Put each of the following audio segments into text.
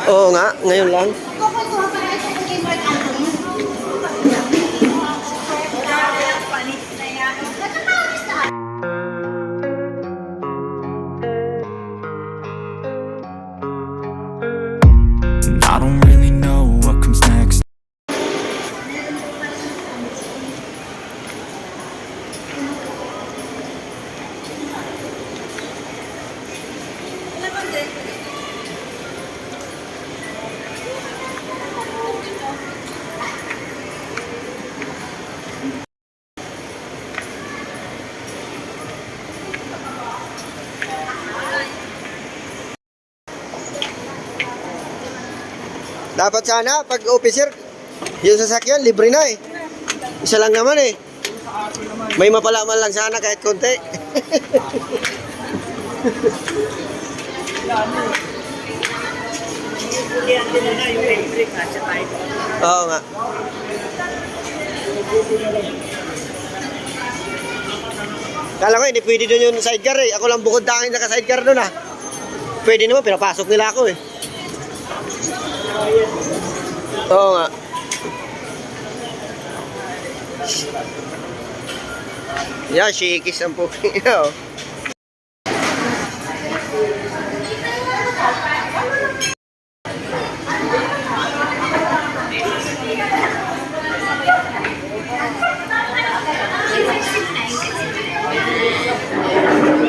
Oo nga, ngayon lang. I don't really know what comes next. Dapat sana, pag officer, yung sasakyan, libre na eh. Isa lang naman eh. May mapalaman lang sana kahit konti. Oo nga. Kala ko hindi pwede doon yung sidecar eh. Ako lang bukod tanging naka-sidecar doon ah. Pwede naman, pinapasok nila ako eh. Oo nga. Yan, shikis ang puking oh.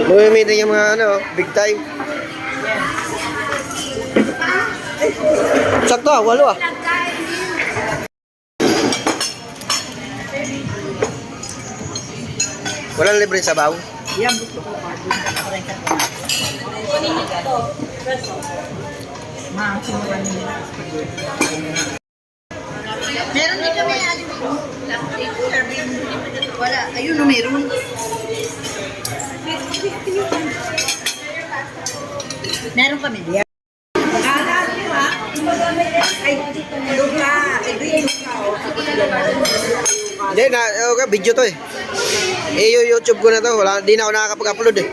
Lumimita yung mga ano, big time. Sakto ah, 8 ah. Walang libre sabaw. Yan, gusto ko. Meron din kami wala, ayun o meron. Meron kami diyan. Kala nyo ha? Ay, luka. Hindi na, okay, video to eh. Eh, yung YouTube ko na to, wala, di na ako nakakapag-upload eh.